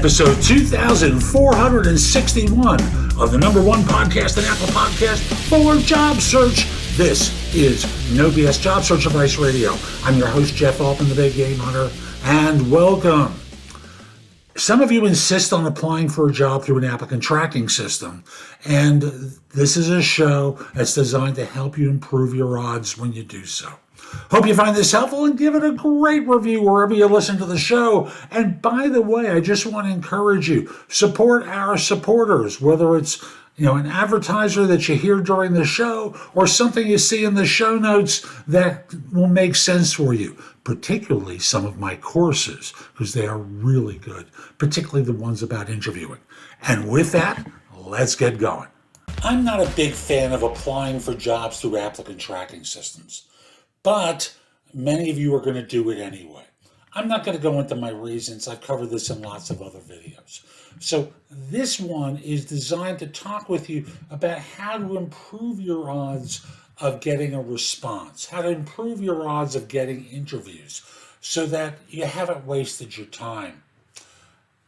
episode 2461 of the number one podcast and Apple podcast for job search. This is No BS Job Search Advice Radio. I'm your host, Jeff Altman, the Big Game Hunter, and welcome. Some of you insist on applying for a job through an applicant tracking system, and this is a show that's designed to help you improve your odds when you do so. Hope you find this helpful and give it a great review wherever you listen to the show. And by the way, I just want to encourage you, support our supporters, whether it's an advertiser that you hear during the show or something you see in the show notes that will make sense for you, particularly some of my courses, because they are really good, particularly the ones about interviewing. And with that, let's get going. I'm not a big fan of applying for jobs through applicant tracking systems, but many of you are going to do it anyway. I'm not going to go into my reasons. I've covered this in lots of other videos. So this one is designed to talk with you about how to improve your odds of getting a response, how to improve your odds of getting interviews so that you haven't wasted your time.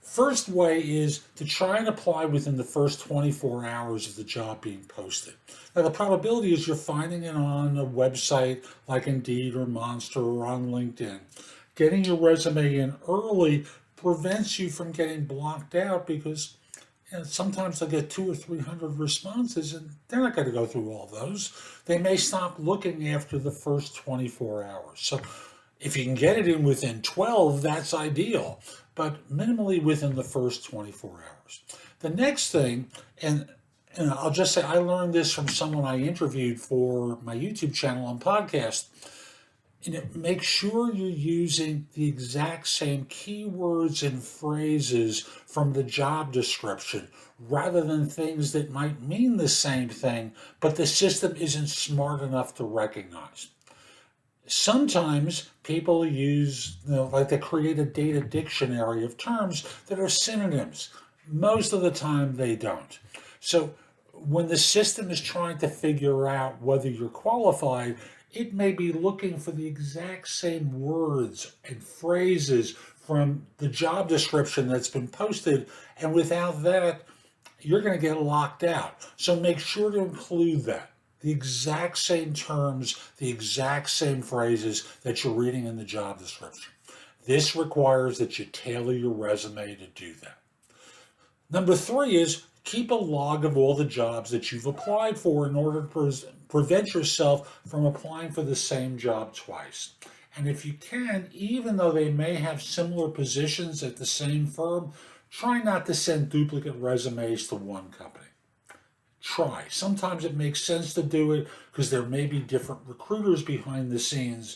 First way is to try and apply within the first 24 hours of the job being posted. Now, the probability is you're finding it on a website like Indeed or Monster or on LinkedIn. Getting your resume in early prevents you from getting blocked out because sometimes they'll get 200 or 300 responses and they're not going to go through all those. They may stop looking after the first 24 hours. So if you can get it in within 12, that's ideal, but minimally within the first 24 hours. The next thing, and I'll just say I learned this from someone I interviewed for my YouTube channel and podcast. Make sure you're using the exact same keywords and phrases from the job description rather than things that might mean the same thing, but the system isn't smart enough to recognize. Sometimes people use, they create a data dictionary of terms that are synonyms. Most of the time they don't. So when the system is trying to figure out whether you're qualified, it may be looking for the exact same words and phrases from the job description that's been posted, and without that, you're going to get locked out. So make sure to include that. The exact same terms, the exact same phrases that you're reading in the job description. This requires that you tailor your resume to do that. Number 3 is keep a log of all the jobs that you've applied for in order to prevent yourself from applying for the same job twice. And if you can, even though they may have similar positions at the same firm, try not to send duplicate resumes to one company. Try. Sometimes it makes sense to do it because there may be different recruiters behind the scenes,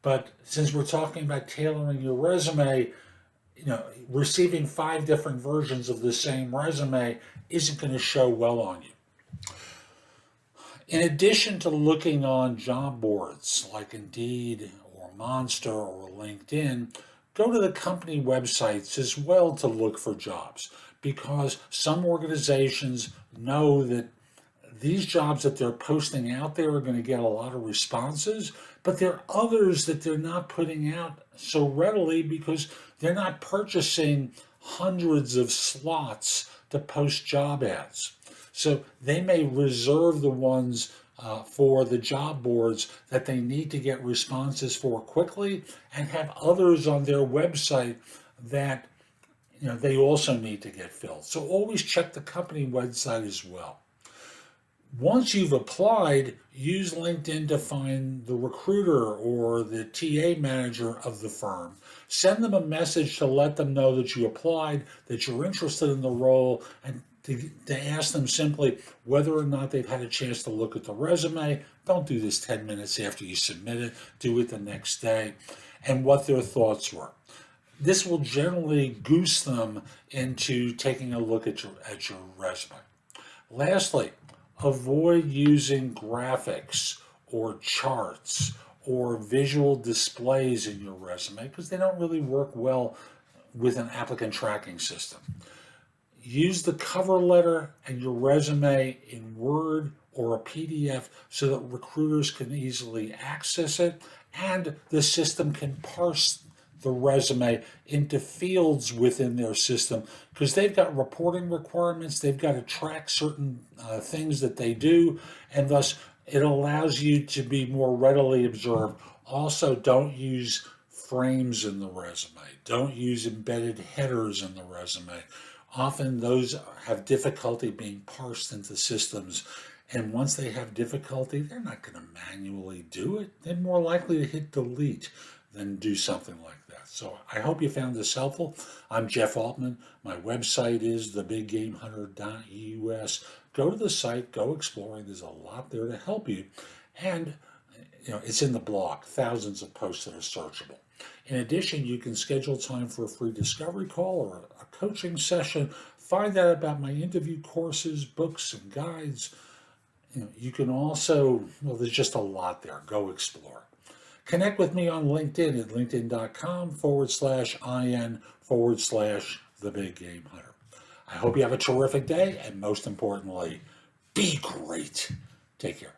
but since we're talking about tailoring your resume, receiving 5 different versions of the same resume isn't going to show well on you. In addition to looking on job boards like Indeed or Monster or LinkedIn, go to the company websites as well to look for jobs, because some organizations know that these jobs that they're posting out there are going to get a lot of responses, but there are others that they're not putting out so readily because they're not purchasing hundreds of slots to post job ads. So they may reserve the ones for the job boards that they need to get responses for quickly and have others on their website that they also need to get filled. So always check the company website as well. Once you've applied, use LinkedIn to find the recruiter or the TA manager of the firm. Send them a message to let them know that you applied, that you're interested in the role, and to ask them simply whether or not they've had a chance to look at the resume. Don't do this 10 minutes after you submit it. Do it the next day, and what their thoughts were. This will generally goose them into taking a look at your resume. Lastly, avoid using graphics or charts or visual displays in your resume because they don't really work well with an applicant tracking system. Use the cover letter and your resume in Word or a PDF so that recruiters can easily access it and the system can parse the resume into fields within their system, because they've got reporting requirements. They've got to track certain things that they do, and thus it allows you to be more readily observed. Also, don't use frames in the resume. Don't use embedded headers in the resume. Often those have difficulty being parsed into systems. And once they have difficulty, they're not going to manually do it. They're more likely to hit delete than do something like that. So I hope you found this helpful. I'm Jeff Altman. My website is thebiggamehunter.us. Go to the site, go exploring. There's a lot there to help you. And it's in the blog, thousands of posts that are searchable. In addition, you can schedule time for a free discovery call or a coaching session. Find out about my interview courses, books, and guides. You can also, there's just a lot there. Go explore. Connect with me on LinkedIn at linkedin.com/IN/TheBigGameHunter. I hope you have a terrific day, and most importantly, be great. Take care.